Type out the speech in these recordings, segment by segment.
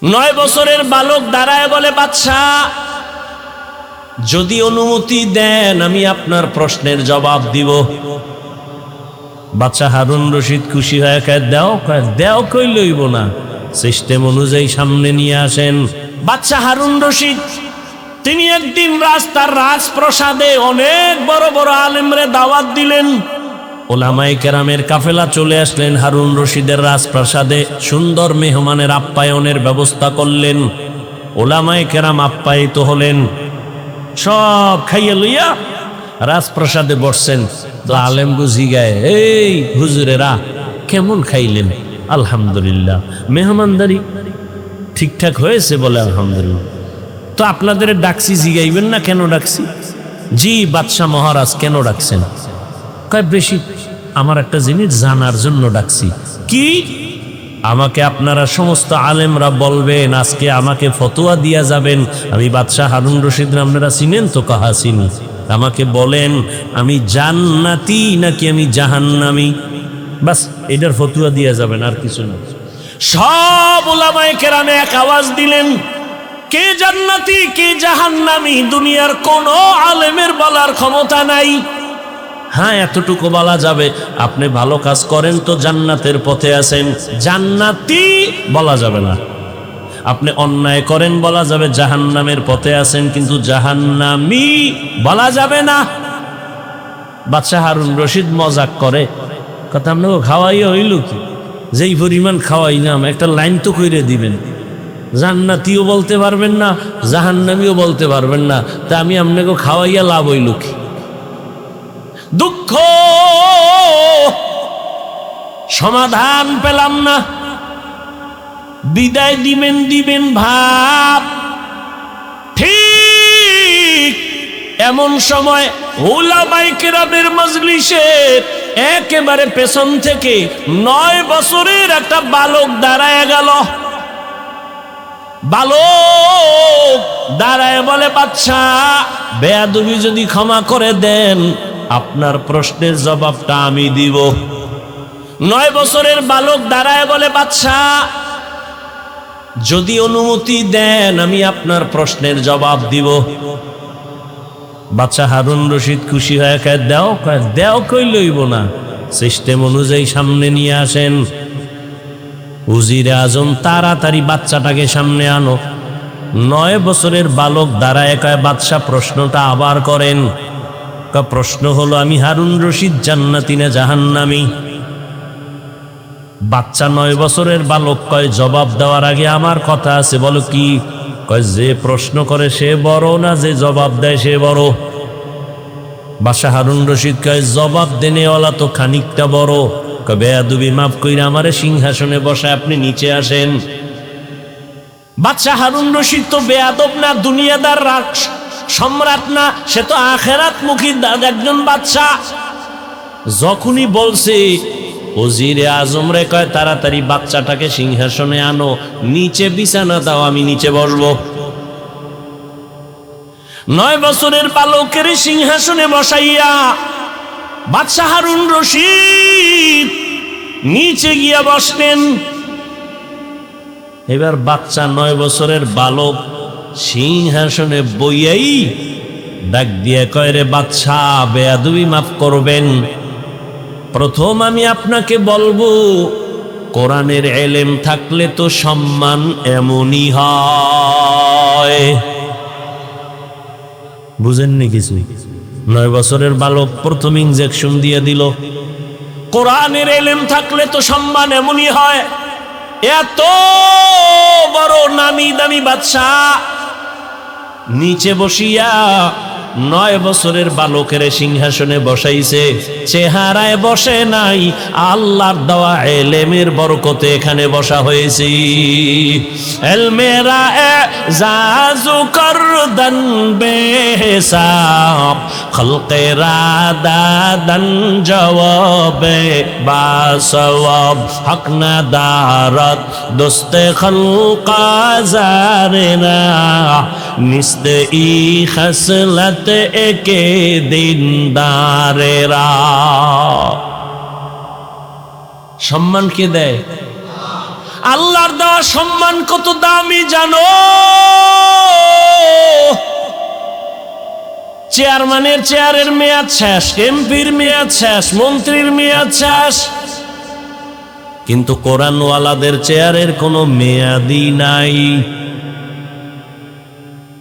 9 বছরের বালক দাঁড়ায় বলে, বাদশা যদি অনুমতি দেন আমি আপনার প্রশ্নের জবাব দিব। বাদশা হারুন রশিদ খুশি হয়ে কয়, দেও কই লইব না, সিস্টেম অনুযায়ী সামনে নিয়ে আসেন। বাদশা হারুন রশিদ তিনি একদিন রাস্তার রাজপ্রাসাদে অনেক বড় বড় আলেমরে দাওয়াত দিলেন। ওলামায়ে কেরামের কাফেলা চলে আসলেন হারুন রশিদের রাজপ্রাসাদে, সুন্দর মেহমানের আপ্যায়নের ব্যবস্থা করলেন। ওলামায়ে কেরাম আপ্যায়িত হলেন, সব খাইয়ে লইয়া রাজপ্রাসাদে বসছেন। তো আলেমগো জিগায়, এই হুজুরেরা কেমন খাইলেন? আলহামদুলিল্লাহ। মেহমানদারি ঠিকঠাক হয়েছে? বলে আলহামদুলিল্লাহ। তো আপনাদের ডাকছি, জিগাইবেন না কেন ডাকছি? জি বাদশাহ মহারাজ, কেন ডাকছেন? কয়, বেশি আমার একটা জিনিস জানার জন্য ডাকছি। কি? আমাকে আপনারা সমস্ত আলেমরা বলবেন, আজকে আমাকে ফতোয়া দিয়া যাবেন। আমি বাদশাহ হারুন রশিদ, আপনারা চিনেন তো? কাহা চিনি। আমাকে বলেন আমি জান্নাতি নাকি আমি জাহান্নামী, বাস এটার ফতোয়া দিয়া যাবেন, আর কিছু না। সব উলামায়ে কেরামে এক আওয়াজ দিলেন, কে জান্নাতি কে জাহান্নামী দুনিয়ার কোন আলেমের বলার ক্ষমতা নাই। হ্যাঁ, এতটুকু বলা যাবে, আপনি ভালো কাজ করেন তো জান্নাতের পথে আছেন, জান্নাতি বলা যাবে না। আপনি অন্যায় করেন বলা যাবে জাহান্নামের পথে আছেন, কিন্তু জাহান্নামী বলা যাবে না। বাদশাহ হারুন রশিদ মজাক করে, কথা আপনাকে খাওয়াইয়া হইল কি? যেই পরিমাণ খাওয়াইলাম একটা লাইন তো কইরে দিবেন। জান্নাতিও বলতে পারবেন না, জাহান্নামীও বলতে পারবেন না, তা আমি আপনাকে খাওয়াইয়া লাভ হইল কি? দুঃখ, সমাধান পেলাম না। বিদায় দিবেন ভাব। ঠিক এমন সময় উলামায়ে কেরামের মজলিসের একেবারে পেছন থেকে 9 বছরের একটা বালক দাঁড়ায় গেল। বালক দাঁড়ায় বলে, বাদশা বেয়াদবি যদি ক্ষমা করে দেন আপনার প্রশ্নের জবাবটা আমি দিব। 9 বছরের বালক দাঁড়ায় বলে, বাদশা যদি অনুমতি দেন আমি আপনার প্রশ্নের জবাব দিব। বাদশা হারুন রশিদ খুশি হয়ে কয়, দেও কই লইব না, সিস্টেম অনুযায়ী সামনে নিয়ে আসেন। উজিরে আজম তাড়াতাড়ি বাচ্চাটাকে সামনে আনো। 9 বছরের বালক দাঁড়ায় কয়, বাদশা প্রশ্নটা আবার করেন। প্রশ্ন হলো, আমি হারুন রশিদ জান্নাতি না জাহান্নামী? বাচ্চা 9 বছরের বালক কয়, জবাব দেওয়ার আগে আমার কথা আছে। বলো কি? কয়, যে প্রশ্ন করে সে বড় না যে জবাব দেয় সে বড়? বাদশাহ হারুন রশিদ কয়, জবাব দেনেওয়ালা তো খানিকটা বড়। কয়, বেয়াদবি মাফ কইরা আমারে সিংহাসনে বসায় আপনি নিচে আসেন। বাদশাহ হারুন রশিদ তো বেয়াদব না, দুনিয়াদার সম্রাট না, সে তো আখেরাত মুখী একজন বাদশাহ। যখনই বলছে ওজিরে আজম রে কয়, তাড়াতাড়ি বাচ্চাটাকে সিংহাসনে আনো, নিচে বিছানা দাও, আমি নিচে বসবো। 9 বছরের বালকের সিংহাসনে বসাইয়া বাদশাহ হারুন রশিদ নিচে গিয়া বসলেন। এবার বাচ্চা 9 বছরের বালক সিংহাসনে বইয়াই ডাক দিয়ে কয়, রে বাদশা বেয়াদবি মাফ করবেন। প্রথম আমি আপনাকে বলবো, কোরআনের এলেম থাকলে তো সম্মান এমনই হয়। বুঝেননি কিছু? 9 বছরের বালক প্রথম ইনজেকশন দিয়ে দিল। কোরআনের এলেম থাকলে তো সম্মান এমনই হয়। এত বড় নামি দামি বাদশা নিচে বসিয়া 9 বছরের বালকের সিংহাসনে বসাইছে। চেহারায় বসে নাই, আল্লাহর দেওয়া এলেমের বরকতে এখানে বসা হয়েছে। এলমেরা এজাজু করদান বেহিসাব, খলকেরা দাদান জওয়াবে বাসওয়াব, হক না দারত দোস্তে খলকা জারেনা, নিস্তে ই খসলত একে দিনদারেরা। সম্মান কে দেয়? আল্লাহর দেওয়া সম্মান কত দামি জানো? চেয়ারম্যানের চেয়ারের মেয়াদ শেষ, এমপির মেয়াদ শেষ, মন্ত্রীর মেয়াদ শেষ, কিন্তু কোরআনওয়ালাদের চেয়ারের কোনো মেয়াদই নাই।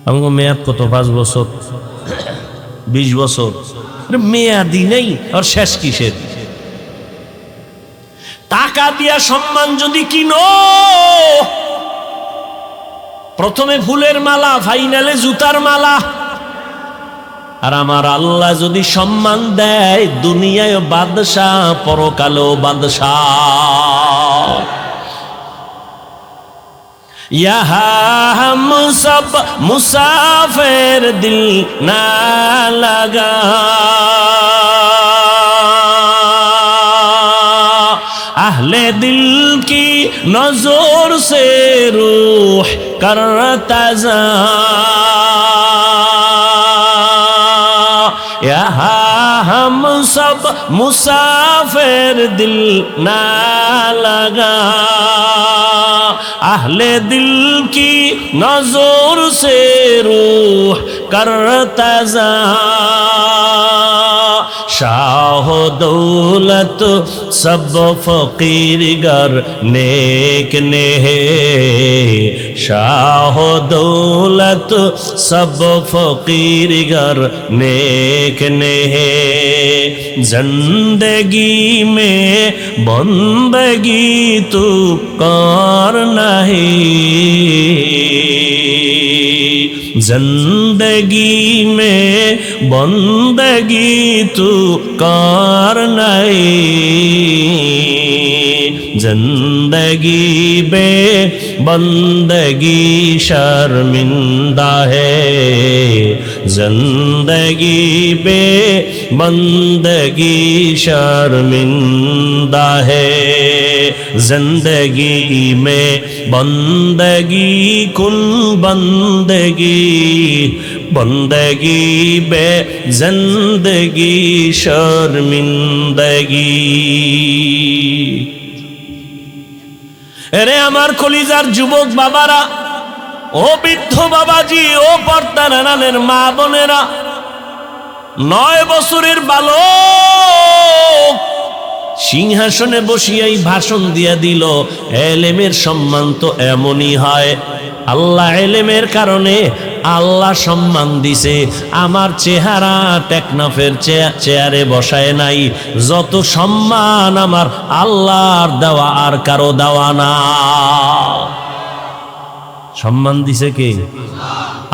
আমাকে মেয়াদ কত? 5 বছর, 20 বছর, মেয়াদই নেই। আর শেষ কিসের? টাকা দিয়া সম্মান যদি কিনো, প্রথমে ফুলের মালা, ফাইনালে জুতার মালা। আর আমার আল্লাহ যদি সম্মান দেয়, দুনিয়ায় বাদশাহ, পরকালেও বাদশাহ। यहाँ हम सब मुसाफिर दिल ना लगा, अहले दिल की नजर से रूह करता जा, यहाँ हम सब मुसाफिर दिल ना लगा, अहले दिल की नजर से रूह करता जा, शाह दौलत सब फकीर गर नेक ने है, शाह दौलत सब फकीर गर नेक ने है, जिंदगी में बंदगी तू कर नहीं, जिंदगी में बंदगी तू कर नहीं, जिंदगी बे बंदगी शर्मिंदा है, जिंदगी बे बंदगी शर्मिंदा है, जिंदगी में बंदगी कुन बंदगी, बंदगी बे जिंदगी शर्मिंदगी। এরে আমার কলিজার যুবক বাবারা, ও বৃদ্ধ বাবাজি, ও পর্দার আড়ালের মা বোনেরা, 9 বছরের বালক সিংহাসনে বসিয়াই ভাষণ দিয়া দিল, এলেমের সম্মান তো এমনই হয়। আল্লাহ এলেমের কারণে আল্লাহ সম্মান দিছে। আমার চেহারা টেকনাফের চেয়ারে বসায় নাই। যত সম্মান আমার আল্লাহর দেওয়া, আর কারো দেওয়া না। সম্মান দিছে কে?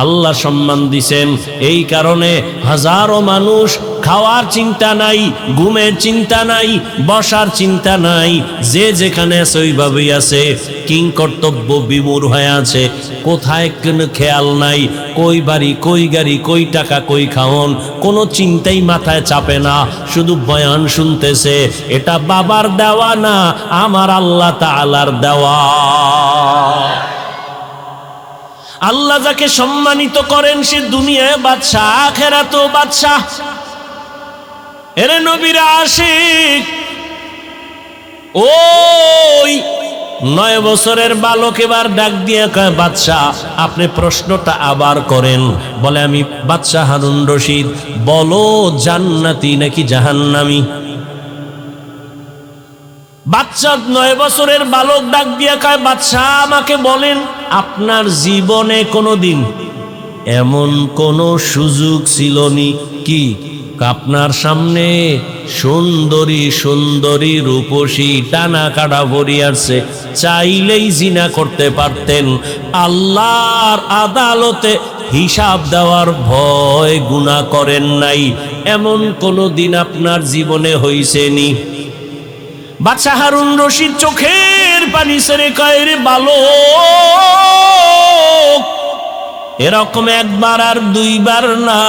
আল্লাহ সম্মান দিছেন। এই কারণে হাজারো মানুষ খাওয়ার চিন্তা নাই, ঘুমের চিন্তা নাই, বসার চিন্তা নাই, যে যেখানে আছে ওইভাবেই আছে, কিং কর্তব্য বিমূঢ় হয়ে আছে। কোথায় কোনো খেয়াল নাই, কই বাড়ি, কই গাড়ি, কই টাকা, কই খাওন, কোনো চিন্তাই মাথায় চাপে না, শুধু বয়ান শুনতেছে। এটা বাবার দেওয়া না, আমার আল্লাহ তাআলার দেওয়া। আল্লাহ যাকে সম্মানিত করেন সে দুনিয়ায় বাদশাহ, আখিরাতেও বাদশাহ। এরে নবীর আশিক, ওই 9 বছরের বালক এবার ডাক দিয়ে কয়, বাদশাহ আপনি প্রশ্নটা আবার করেন। বলে, আমি বাদশাহ হারুন রশিদ, বলো জান্নাতি নাকি জাহান্নামী? বাচ্চা 9 বছরের বালক ডাক দিয়া কয়, বাদশাহ আমাকে বলেন, আপনার জীবনে কোনোদিন এমন কোন সুযোগ ছিল নি কি আপনার সামনে সুন্দরী সুন্দরী রূপসী টানা কাটা ভরি আসছে, চাইলেই জিনা করতে পারতেন, আল্লাহর আদালতে হিসাব দেওয়ার ভয় গুনাহ করেন নাই, এমন কোন দিন আপনার জীবনে হইছে নি? বাদশাহ হারুন রশিদ চোখের পানি ছেড়ে কয়, রে বালক, এরকম একবার আর দুইবার না,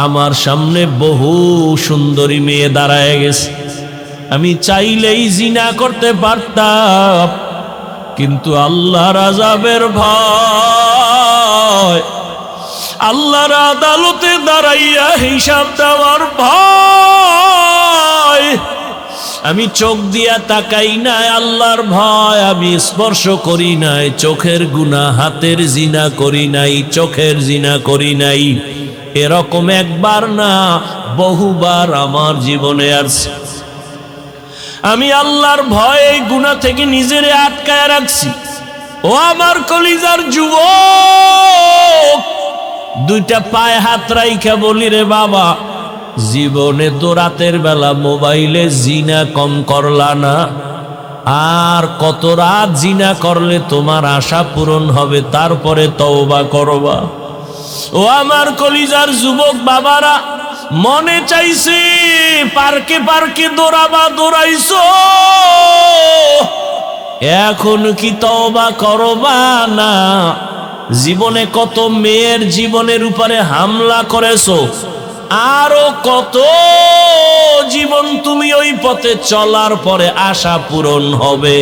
আমার সামনে বহু সুন্দরী মেয়ে দাঁড়ায় গেছে, আমি চাইলেই জিনা করতে পারতাম, কিন্তু আল্লাহর আযাবের ভয়, আল্লাহর আদালতে দাঁড়াইয়া হিসাব দেওয়ার ভয় আমি চোখ দিয়া তাকাই নাই আল্লাহর ভয়, আমি স্পর্শ করি নাই চোখের গুনাহ, হাতের জিনা করি নাই, চোখের জিনা করি নাই। এরকম একবার না বহুবার আমার জীবনে আসছে। আমি আল্লাহর ভয়ে গুনাহ থেকে নিজেরে আটকায় রাখছি। ও আমার কলিজার যুবক, দুইটা পায়ে হাত রাইখা বলি রে বাবা, জীবনে তো রাতের বেলা মোবাইলে জিনা কম করলা না, আর কত রাত জিনা করলে তোমার আশা পূরণ হবে, তারপরে তওবা করবা। ও আমার কলিজার যুবক বাবারা, মনে চাইছে পার্কে পার্কে দৌড়াবা, দৌড়াইছো, এখন কি তওবা করবা না? জীবনে কত মেয়ের জীবনের উপরে হামলা করেছো, আরো কত জীবন তুমি ওই পথে চলার পরে আশা পূরণ হবে,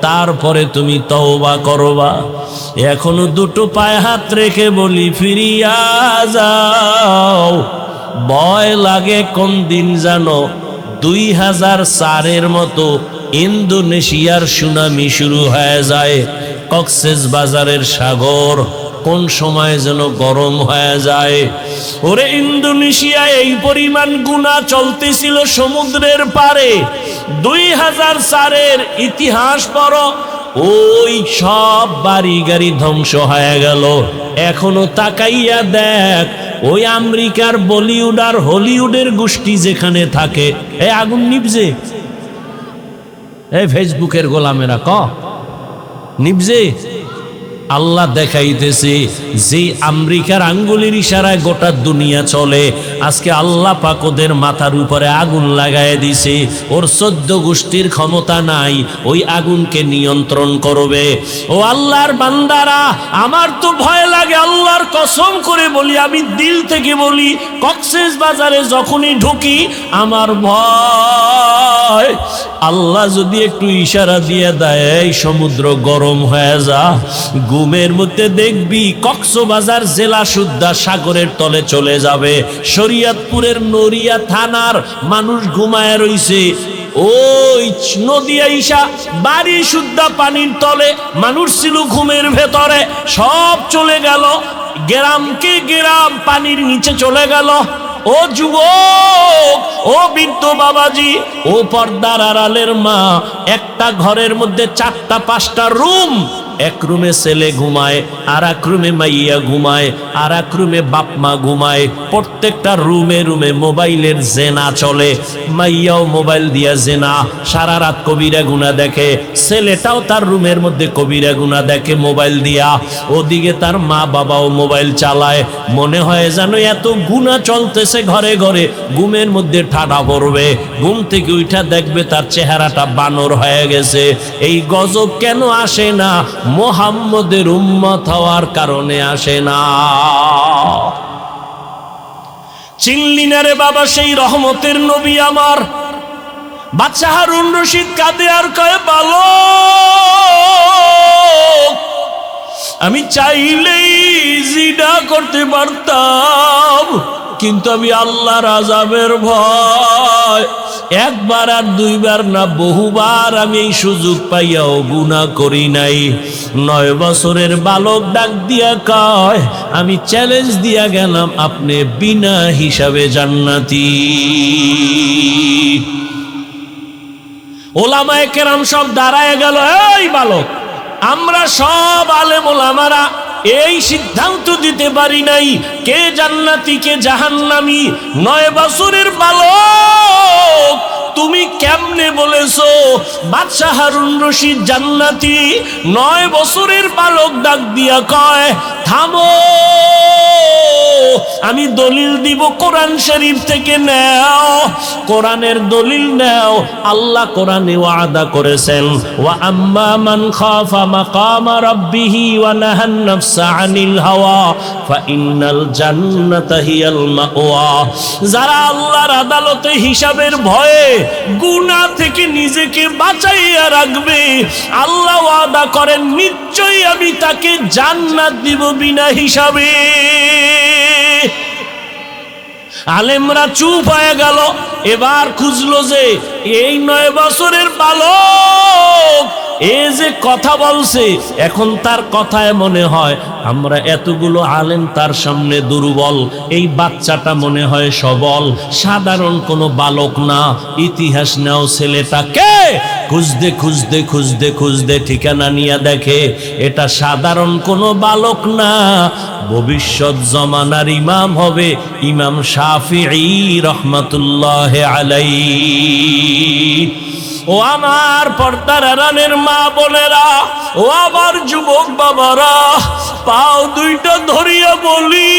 তারপরে তুমি তওবা করবা। এখনো দুটো পায়ে হাত রেখে বলি ফিরিয়া যাও। ভয় লাগে কোন দিন জানো, 2004-এর মতো ইন্দোনেশিয়ার সুনামি শুরু হয়ে যায়, কক্সেস বাজারের সাগর কোন সময় যেন গরম হয়ে যায়। ওরে ইন্দোনেশিয়ায় এই পরিমাণ গুনাহ চলতেছিল সমুদ্রের পারে। 2004-এর ইতিহাস পড়ো, ওই সব বাড়ি গাড়ি ধ্বংস হয়ে গেল। এখনো তাকাইয়া দেখ, ওই আমেরিকার বলিউড আর হলিউডের গোষ্ঠী যেখানে থাকে, এই আগুন নিভজে, এই ফেসবুকের গোলামেরা নিভজে। আল্লাহ দেখাইতেছে যে আমেরিকার আঙ্গুলের ইশারায় গোটা দুনিয়া চলে। আজকে আল্লাহ পাক ওদের মাথার উপরে আগুন লাগায় দিছে, ওর 14 গোষ্ঠীর ক্ষমতা নাই ওই আগুনকে নিয়ন্ত্রণ করবে। ও আল্লাহর বান্দারা, আমার তো ভয় লাগে, আল্লাহর কসম করে বলি, আমি দিল থেকে বলি, কক্সেস বাজারে যখনই ঢুকি আমার ভয়, আল্লাহ যদি একটু ইশারা দিয়ে দেয় এই সমুদ্র গরম হয়ে যা, ঘুমের মধ্যে দেখবি কক্সবাজার জেলা সুদ্ধা সাগরের তলে চলে যাবে। শরীয়তপুরের নড়িয়া থানার মানুষ ঘুমায় রইছে, ওই নদী আইসা বাড়ি সুদ্ধা পানির তলে, মানুষ ছিল ঘুমের ভেতরে, সব চলে গেল, গ্রামকে গ্রাম পানির নিচে চলে গেল। ও যুবক, ও বৃদ্ধ বাবাজি, ও পর্দার আড়ালের মা, একটা ঘরের মধ্যে 4টা-5টা রুম, এক রুমে ছেলে ঘুমায়, আর এক রুমে মাইয়া ঘুমায়, আর এক রুমে বাপ মা ঘুমায়, প্রত্যেকটা রুমে রুমে মোবাইলের জেনা চলে। মাইয়াও মোবাইল দিয়া জেনা, সারা রাত কবিরা গুনাহ দেখে, ছেলেটাও তার রুমের মধ্যে কবিরা গুনাহ দেখে মোবাইল দিয়া, ওদিকে তার মা বাবাও মোবাইল চালায়। মনে হয় যেন এত গুনাহ চলতেছে ঘরে ঘরে, ঘুমের মধ্যে ঠাডা পড়বে, ঘুম থেকে উঠা দেখবে তার চেহারাটা বানর হয়ে গেছে। এই গজব কেন আসে না? মুহাম্মদের উম্মত হওয়ার কারণে আসে না। চিনলি না রে বাবা সেই রহমতের নবী আমার? বাদশা হারুন রশিদ কাঁদে আর কয়, বালক, আমি চাইলেই জিনা করতে পারতাম, কিন্তু আমি আল্লাহর আযাবের ভয়, একবার আর দুইবার না বহুবার আমি এই সুযোগ পাইয়াও গুনাহ করি নাই। 9 বছরের বালক ডাক দিয়া কয়, আমি চ্যালেঞ্জ দিয়া গেলাম, আপনি বিনা হিসাবে জান্নাতি। ওলামায়ে কেরাম সব দাঁড়ায় গেল, এই বালক, আমরা সব আলেম ওলামারা এই সিদ্ধান্ত দিতে পারি নাই কে জান্নাতি কে জাহান্নামী। 9 বছরের বালক, তুমি কেমনে বলেছো বাদশা হারুন রশিদ জান্নাতি? 9 বছরের বালক ডাক দিয়া কয়, থামো, আমি দলিল দিব, কোরআন শরীফ থেকে নাও, কোরআনের দলিল নাও। আল্লাহ কোরআনে ওয়াদা করেছেন, ওয়া আম্মা মান খাফা মাকামা রাব্বিহি ওয়া নাহান নাফসা আনিল হাওয়া ফাইন্নাল জান্নাতা হিয়াল মাওয়া। যারা আল্লাহর আদালতে হিসাবের ভয়ে গুনাহ থেকে নিজেকে বাঁচাইয়া রাখবে, আল্লাহ ওয়াদা করেন নিশ্চয়ই আমি তাকে জান্নাত দিব বিনা হিসাবে। আলেমরা চুপ হয়ে গেল। এবার খুঁজলো যে এই 9 বছরের বালক এ যে কথা বলছে, এখন তার কথায় মনে হয় আমরা এতগুলো আলেম তার সামনে দুর্বল, এই বাচ্চাটা মনে হয় সবল, সাধারণ কোনো বালক না। ইতিহাস নাও ছেলেটাকে খুঁজতে খুঁজতে খুঁজতে খুঁজতে ঠিকানা নিয়ে দেখে এটা সাধারণ কোনো বালক না, ভবিষ্যৎ জমানার ইমাম হবে ইমাম শাফিঈ রহমাতুল্লাহ আলাইহি। ও আমার পর্দার আড়ালের মা বোনেরা, ও আমার যুবক বাবারা, পাও দুইটা ধরিয়া বলি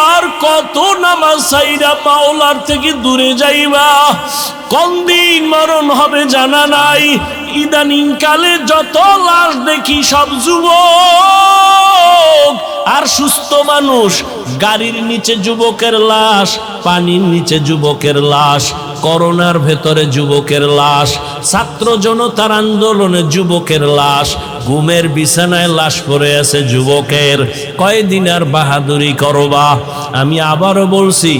আর কত নামাজ সাইরা মাওলার থেকে দূরে যাইবা? কোন দিন মরণ হবে জানা নাই। ইদানিং কালে যত লাশ দেখি সব যুবক আর সুস্থ মানুষ। গাড়ির নিচে যুবকের লাশ, পানির নিচে যুবকের লাশ, করোনার ভেতরে যুবকের লাশ, ছাত্র জনতার আন্দোলনে যুবকের লাশ, ঘুমের বিছানায় লাশ পড়ে আছে যুবকের। কয়দিন আর বাহাদুরি করবা? আমি আবারও বলছি,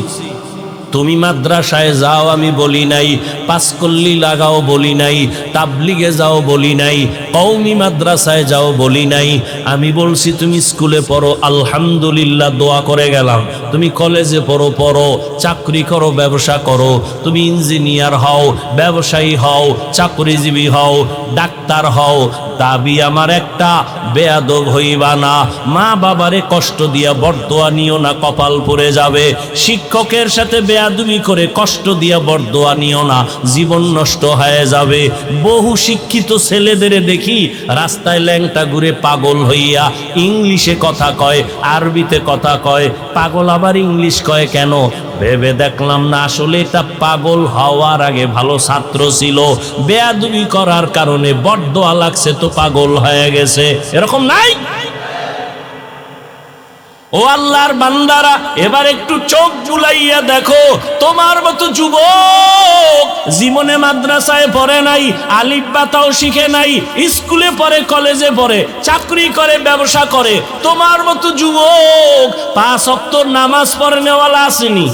তুমি মাদ্রাসায় যাও আমি বলি নাই, পাঁচকল্লি লাগাও বলি নাই, তাবলিগে যাও বলি নাই, কওমি মাদ্রাসায় যাও বলি নাই। আমি বলছি তুমি স্কুলে পড়ো, আলহামদুলিল্লাহ দোয়া করে গেলাম। তুমি কলেজে পড়ো, পড়ো, চাকরি করো, ব্যবসা করো, তুমি ইঞ্জিনিয়ার হও, ব্যবসায়ী হও, চাকরিজীবী হও, ডাক্তার হও, দাবি আমার একটা, বেয়াদব হইবা না। মা বাবারে কষ্ট দিয়া বরদোয়া নিও না, কপাল পড়ে যাবে। শিক্ষকের সাথে বেয়াদবি করে কষ্ট দিয়া বরদোয়া নিও না, জীবন নষ্ট হয়ে যাবে। বহু শিক্ষিত ছেলেদের দেখি রাস্তায় ল্যাংটা ঘুরে পাগল হইয়া ইংলিশে কথা কয়, আরবিতে কথা কয়। পাগল আবার ইংলিশ কয় কেন? ভেবে দেখলাম না আসলে এটা পাগল হওয়ার আগে ভালো ছাত্র ছিল, বেয়াদবি করার কারণে বরদোয়া লাগছে তো পাগল হয়ে গেছে। এরকম নাই? ও আল্লাহর বান্দারা, এবার একটু চোখ বুলাইয়া দেখো, তোমার মতো যুবক জীবনে মাদ্রাসায় পড়ে নাই, আলিফ বা তাও শিখে নাই, স্কুলে পড়ে, কলেজে পড়ে, চাকরি করে, ব্যবসা করে। তোমার মতো যুবক 5 ওয়াক্ত নামাজ পড়ে নেওয়ালা আসেনি?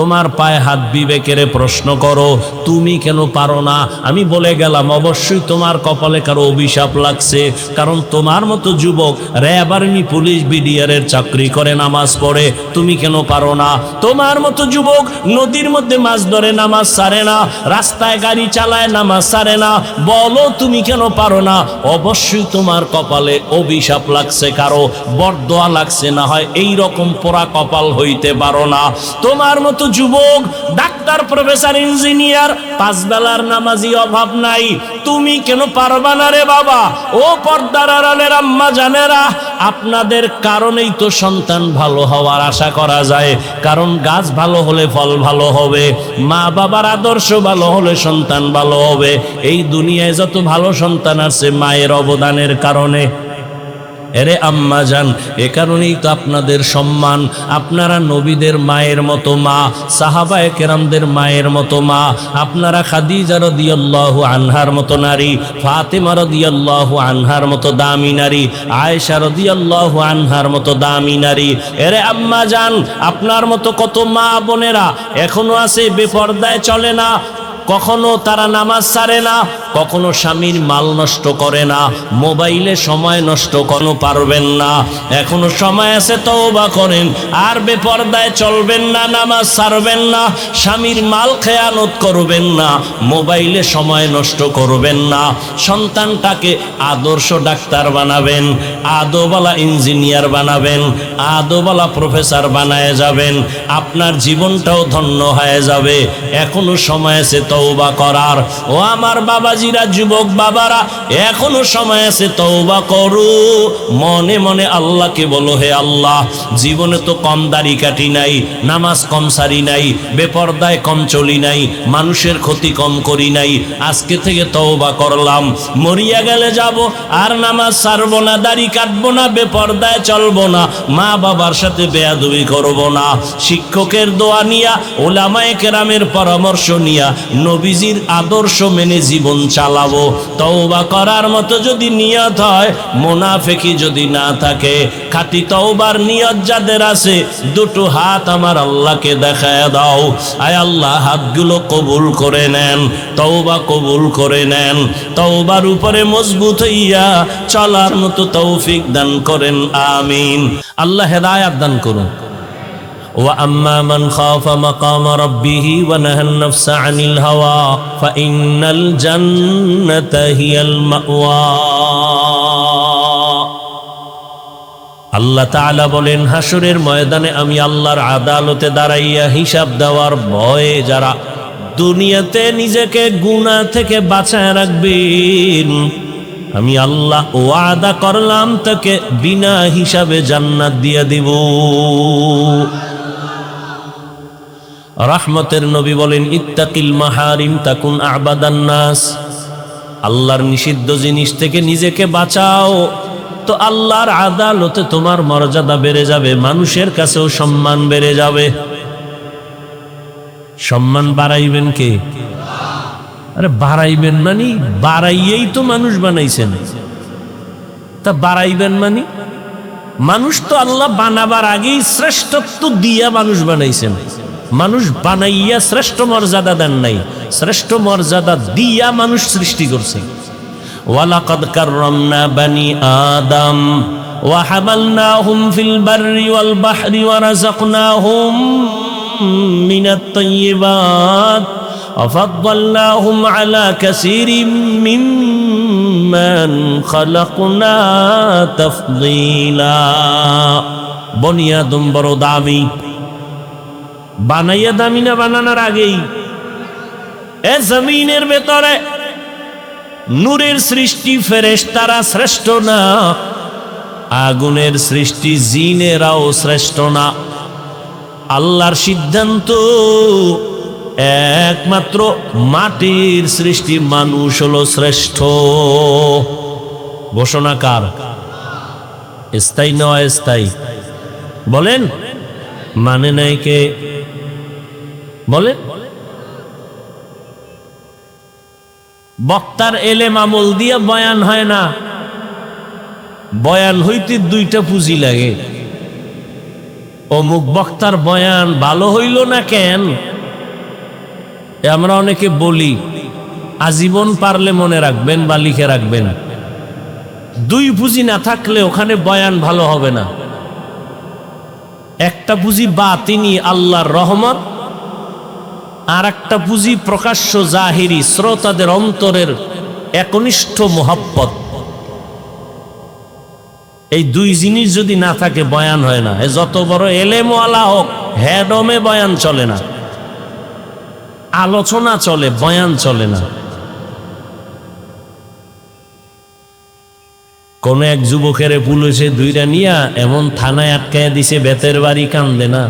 তোমার পায়ে হাত বিবেকের প্রশ্ন করো, তুমি কেন পারো না? আমি বলে গেলাম অবশ্যই তোমার কপালে কারো অভিশাপ লাগছে, কারণ তোমার মতো যুবক র্যাব, আর্মি, পুলিশ, বিডিআরের চাকরি করে, নামাজ পড়ে, তুমি কেন পারো না? তোমার মতো যুবক নদীর মধ্যে মাছ ধরে, নামাজ ছাড়ে না, রাস্তায় গাড়ি চালায়, নামাজ ছাড়ে না, বলো তুমি কেন পারো না? অবশ্যই তোমার কপালে অভিশাপ লাগছে, কারো বরদোয়া লাগছে, না হয় এই রকম পোড়া কপাল হইতে পারো না। তোমার মতো যুবক ডাক্তার, প্রফেসর, ইঞ্জিনিয়ার, 5 বেলার নামাজি অভাব নাই, তুমি কেন পারবা না রে বাবা? ও পর্দার আড়ালের আম্মা জানেরা, আপনাদের কারণেই তো সন্তান ভালো হওয়ার আশা করা যায়, কারণ গাছ ভালো হলে ফল ভালো হবে, মা বাবার আদর্শ ভালো হলে সন্তান ভালো হবে। এই দুনিয়ায় যত ভালো সন্তান আছে মায়ের অবদানের কারণে। এরে আম্মা জান, এ কারণেই তো আপনাদের সম্মান। আপনারা নবীদের মায়ের মতো মা, সাহাবায়ে কেরামদের মায়ের মতো মা, আপনারা খাদিজা রাদিয়াল্লাহু আনহার মতো নারী, ফাতেমা রাদিয়াল্লাহু আনহার মতো দামি নারী, আয়েশা রাদিয়াল্লাহু আনহার মতো দামি নারী। এরে আম্মা জান, আপনার মতো কত মা বোনেরা এখনো আছে বেপরদায় চলে না, কখনো তারা নামাজ ছাড়ে না, কখনো স্বামীর মাল নষ্ট করে না, মোবাইলে সময় নষ্ট কোনো পারবেন না। এখনো সময় আছে, তওবা করেন, আর বেপরদায় চলবেন না, নামাজ ছাড়বেন না, স্বামীর মাল খেয়ানত করবেন না, মোবাইলে সময় নষ্ট করবেন না। সন্তানটাকে আদর্শ ডাক্তার বানাবেন, আদোবালা ইঞ্জিনিয়ার বানাবেন, আদোবালা প্রফেসর বানায় যাবেন, আপনার জীবনটাও ধন্য হয়ে যাবে। এখনো সময় আছে তওবা করার। ও আমার বাবাজিরা, যুবক বাবারা, এখনো সময় আছে, তওবা করো। মনে মনে আল্লাহকে বলো, হে আল্লাহ, জীবনে তো কম দাড়ি কাটি নাই, নামাজ কম সারি নাই, বেপরদায় কম চলি নাই, মানুষের ক্ষতি কম করি নাই, আজকে থেকে তওবা করলাম। মরিয়া গেলে যাব আর নামাজ ছাড়বো না, দাড়ি কাটবো না, বেপরদায় চলবো না, মা বাবার সাথে বেয়াদবি করবো না। শিক্ষকের দোয়া নিয়া, ওলামায়ে কেরামের পরামর্শ নিয়া, নবীজির আদর্শ মেনে জীবন চালাবো। তওবা করার মতো যদি নিয়ত হয়, মুনাফিকি যদি না থাকে, খাঁটি তওবার নিয়ত যাদের আছে, দুটো হাত আমার আল্লাহকে দেখায় দাও। আয় আল্লাহ, হাতগুলো কবুল করে নেন, তওবা কবুল করে নেন, তওবার উপরে মজবুত হইয়া চলার মতো তৌফিক দান করেন, আমিন। আল্লাহ হেদায়েত দান করুন। وأما من خاف مقام ربه ونهى النفس عن الهوى فإن الجنة هي المأوى। আল্লাহ তাআলা বলেন, হাসরের ময়দানে আমি আল্লাহর আদালতে দাঁড়াইয়া হিসাব দেওয়ার ভয়ে যারা দুনিয়াতে নিজেকে গুনাহ থেকে বাঁচায় রাখবেন, আমি আল্লাহ ওয়াদা করলাম তাকে বিনা হিসাবে জান্নাত দিয়ে দিব। রহমতের নবী বলেন, ইত্তাকিল মাহারিম তাকুন আবাদান নাস। আল্লাহর নিষিদ্ধ জিনিস থেকে নিজেকে বাঁচাও, তো আল্লাহর আদালতে তোমার মর্যাদা বেড়ে যাবে, মানুষের কাছেও সম্মান বেড়ে যাবে। সম্মান বাড়াইবেন কে? আরে বাড়াইবেন মানে বাড়াইয়েই তো মানুষ বানাইছেন, তা বাড়াইবেন মানে মানুষ তো আল্লাহ বানাবার আগেই শ্রেষ্ঠত্ব দিয়া মানুষ বানাইছেন। মানুষ বানাইয়া শ্রেষ্ঠ মর্যাদা দেন নাই, শ্রেষ্ঠ মর্যাদা দিয়া মানুষ সৃষ্টি করছে। ওয়ালাকাদ কাররামনা বানি আদম ওয়া হামালনাহুম ফিল বাররি ওয়াল বাহরি ওয়া রাযাকনাহুম মিনাত তাইয়্যিবাত ওয়া ফাদ্দালনাহুম আলা কাসীরিম মিম্মান খালাকনা তাফদীলা। বনি আদম বড় দামি, বানাইয়া দামি না বানানোর আগেই? এ জমিনের ভেতরে নূরের সৃষ্টি ফেরেশতারা শ্রেষ্ঠ না, আগুনের সৃষ্টি জিনেরাও শ্রেষ্ঠ না। আল্লাহর সিদ্ধান্ত একমাত্র মাটির সৃষ্টি মানুষ হলো শ্রেষ্ঠ। ঘোষণা কার? স্থায়ী না অস্থায়ী? বলেন, মানে নাই কে? বলেন। বক্তার এলেম আমল দিয়ে বয়ান হয় না, বয়ান হইতে দুইটা পুঁজি লাগে। অমুক বক্তার বয়ান ভালো হইল না কেন, আমরা অনেকে বলি, আজীবন পারলে মনে রাখবেন বা লিখে রাখবেন, দুই পুঁজি না থাকলে ওখানে বয়ান ভালো হবে না। একটা পুঁজি বাতিনি আল্লাহর রহমত, আর একটা পুঁজি প্রকাশ্য জাহিরি শ্রোতাদের অন্তরের একনিষ্ঠ মোহাব্বত। এই দুই জিনিস যদি না থাকে বয়ান হয় না। যত বড় এলেমওয়ালা হোক, হেডমে বয়ান চলে না, আলোচনা চলে, বয়ান চলে না। কোন এক যুবকের পুলিশে দুইটা নিয়া এমন থানায় আটকায় দিছে, বেতের বাড়ি কান্দে না।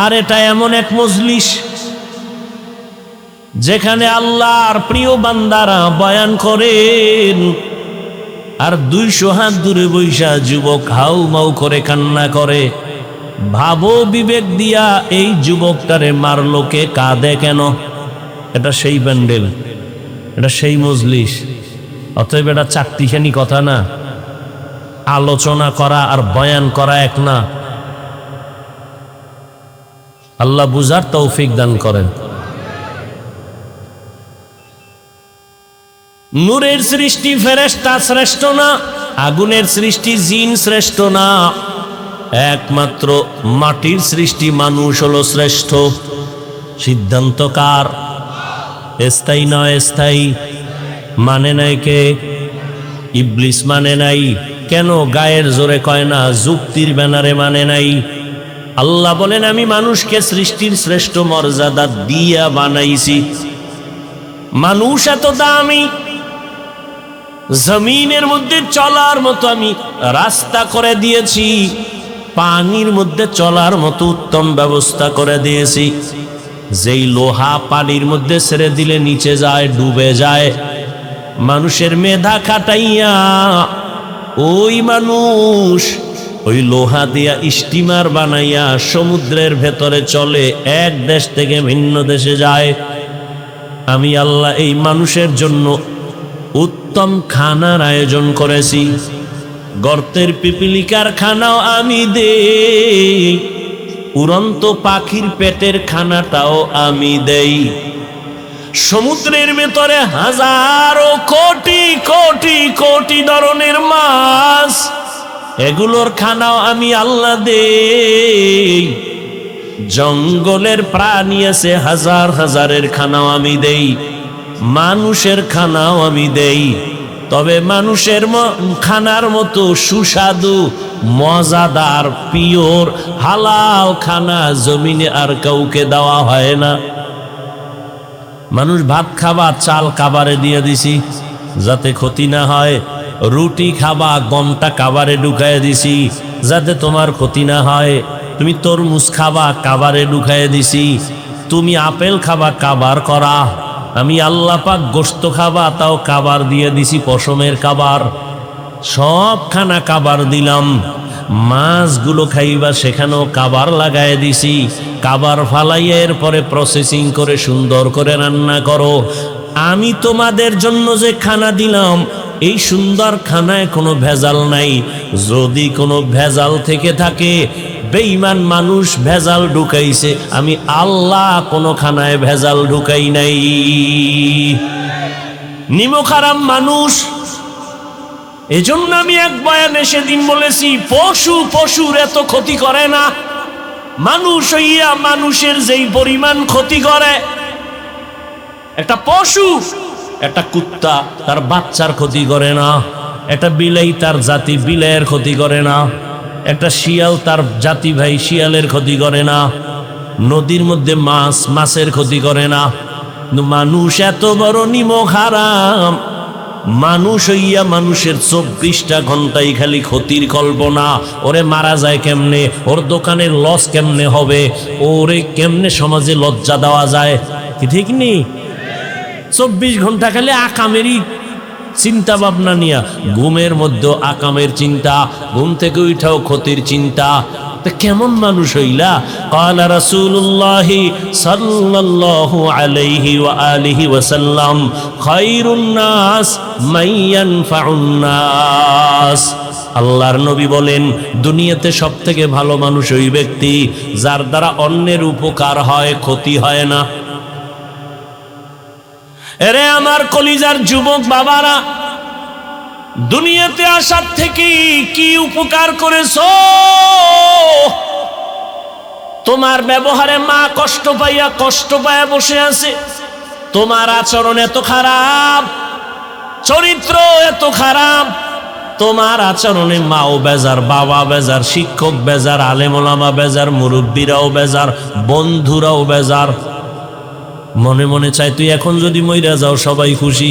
আর এটা এমন এক মজলিস যেখানে আল্লাহর প্রিয় বান্দারা বয়ান করেন, আর 200 হাত দূরে বৈশা যুবক হাউ মাউ করে কান্না করে। ভাবো বিবেক দিয়া, এই যুবকটারে মারলো কে, কাঁদে কেন? এটা সেই প্যান্ডেল, এটা সেই মজলিস। অতএব এটা চারটিখানি কথা না। আলোচনা করা আর বয়ান করা এক না। আল্লাহ বুঝার তৌফিক দান করেন। নূরের সৃষ্টি ফেরেশতা শ্রেষ্ঠ না, আগুনের সৃষ্টি জিন শ্রেষ্ঠ না, একমাত্র মাটির সৃষ্টি মানুষ হলো শ্রেষ্ঠ। সিদ্ধান্ত কার? স্থায়ী নয় স্থায়ী? মানে নাই কে? ইবলিস মানে নাই। কেন? গায়ের জোরে কয় না, যুক্তির ব্যানারে মানে নাই। আল্লাহ বলেন, আমি মানুষকে সৃষ্টির শ্রেষ্ঠ মর্যাদা দিয়া বানাইছি। মানুষ এত দামি, জমিনের মধ্যে চলার মতো আমি রাস্তা করে দিয়েছি, পানির মধ্যে চলার মতো উত্তম ব্যবস্থা করে দিয়েছি। যেই লোহা পানির মধ্যে ছেড়ে দিলে নিচে যায়, ডুবে যায়, মানুষের মেধা খাটাইয়া ওই মানুষ ওই লোহা দিয়া স্টিমার বানাইয়া সমুদ্রের ভেতরে চলে, এক দেশ থেকে ভিন্ন দেশে যায়। আমি আল্লাহ এই মানুষের জন্য উত্তম খানার আয়োজন করেছি। গর্তের পিপিলিকার খানাও আমি দেই, উড়ন্ত পাখির পেটের খানাটাও আমি দেই। সমুদ্রের ভেতরে হাজারো কোটি কোটি কোটি ধরনের মাছ, এগুলোর খানাও আমি আল্লাহ দেই। জঙ্গলের প্রাণী আছে হাজার হাজারের খানাও আমি দেই, মানুষের খানাও আমি দেই। তবে মানুষের খানার মতো সুস্বাদু মজাদার পিওর হালাল খানা জমিনে আর কাউকে দেওয়া হয় না। মানুষ ভাত খাবা, চাল কাবারে দিয়ে দিছি যাতে ক্ষতি না হয়। রুটি খাবা, গমটা কাবারে ঢুকায় দিছি যাতে তোমার ক্ষতি না হয়। তুমি তরমুজ খাবা, কাবারে ঢুকায় দিছি। তুমি আপেল খাবা, কাবার করা। আমি আল্লাহ পাক গোশত খাবা, তাও কাবার দিয়ে দিছি, পশমের কাবার। সব খানা কাবার দিলাম। মাছগুলো খাইবা, সেখানেও কাবার লাগায় দিছি। কাবার ফালাইয়া এরপরে প্রসেসিং করে সুন্দর করে রান্না করো। আমি তোমাদের জন্য যে খানা দিলাম, এই সুন্দর খানায় কোনো ভেজাল নাই। যদি কোনো ভেজাল থেকে থাকে, বেঈমান মানুষ ভেজাল ঢুকাইছে, আমি আল্লাহ কোনো খানায় ভেজাল ঢুকাই নাই। নিমখারাম মানুষ। এজন্য আমি এক বয়ানে সেদিন বলেছি, পশুর এত ক্ষতি করে না, মানুষ হইয়া মানুষের যেই পরিমাণ ক্ষতি করে। একটা পশু, একটা কুত্তা তার বাচ্চার ক্ষতি করে না, একটা বিলাই তার জাতি বিলাইয়ের ক্ষতি করে না, একটা শিয়াল তার জাতি ভাই শিয়ালের ক্ষতি করে না, নদীর মধ্যে মাছের ক্ষতি করে না। মানুষ এত বড় নিমখারাম, মানুষ হইয়া মানুষের 24টা ঘন্টাই খালি ক্ষতির কল্পনা। ওরে মারা যায় কেমনে, ওর দোকানের লস কেমনে হবে, ওরে কেমনে সমাজে লজ্জা দেওয়া যায়, কি ঠিক নেই? 24 ঘন্টা খালি আকামেরই চিন্তা ভাবনা নিয়া। ঘুমের মধ্যে আকামের চিন্তা, ঘুম থেকে উঠাও ক্ষতির চিন্তা। কেমন মানুষ হইলা? ক্বালা রাসূলুল্লাহ সাল্লাল্লাহু আলাইহি ওয়া আলিহি ওয়াসাল্লাম, খায়রুন নাস মান ইয়ানফাউন নাস। আল্লাহর নবী বলেন, দুনিয়াতে সবথেকে ভালো মানুষ ওই ব্যক্তি যার দ্বারা অন্যের উপকার হয়, ক্ষতি হয় না। এরে আমার কলিজার যুবক বাবারা, দুনিয়াতে আসার থেকে কি উপকার করেছো? তোমার ব্যবহারে মা কষ্ট পাইয়া বসে আছে। তোমার আচরণ এত খারাপ, চরিত্র এত খারাপ, তোমার আচরণে মাও বেজার, বাবা বেজার, শিক্ষক বেজার, আলেম ওলামা বেজার, মুরব্বীরাও বেজার, বন্ধুরাও বেজার। মনে মনে চাই তুই এখন যদি মইরা যাও সবাই খুশি।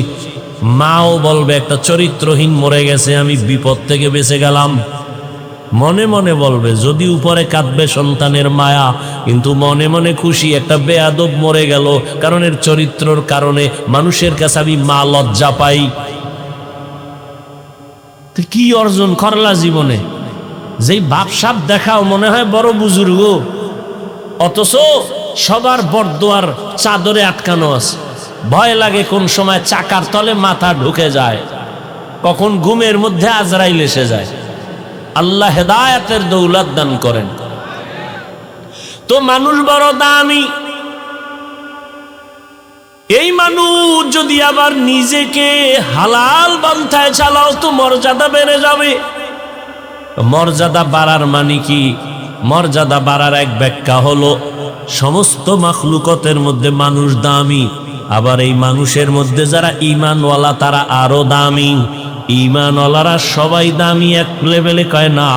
মাও বলবে একটা চরিত্রহীন মরে গেছে, আমি বিপদ থেকে বেঁচে গেলাম। মনে মনে বলবে, যদি উপরে কাঁদবে সন্তানের মায়া, কিন্তু মনে মনে খুশি একটা বেয়াদব মরে গেল, কারণ এর চরিত্রর কারণে মানুষের কাছে আমি মা লজ্জা পাই। কি অর্জন করলা জীবনে? যেই বাপসাপ দেখাও মনে হয় বড় বুজুর্গ, অথচ সবার বরদোয়ার চাদরে আটকানো আছে। ভয় লাগে কোন সময় চাকার তলে মাথা ঢুকে যায়, কখন ঘুমের মধ্যে আজরাইল এসে যায়। আল্লাহ হেদায়েতের দৌলত দান করেন। তো মানুষ বড় দামি। এই মানুষ যদি আবার নিজেকে হালাল পন্থায় চালাও তো মর্যাদা বেড়ে যাবে। মর্যাদা বাড়ার মানে কি? মর্যাদা বাড়ার এক ব্যাখ্যা হলো, সমস্ত মাখলুকতের মধ্যে মানুষ দামি, আবার এই মানুষের মধ্যে যারা ঈমানওয়ালা তারা আরো দামি। ঈমানওয়ালারা সবাই দামি এক লেভেলে কয় না,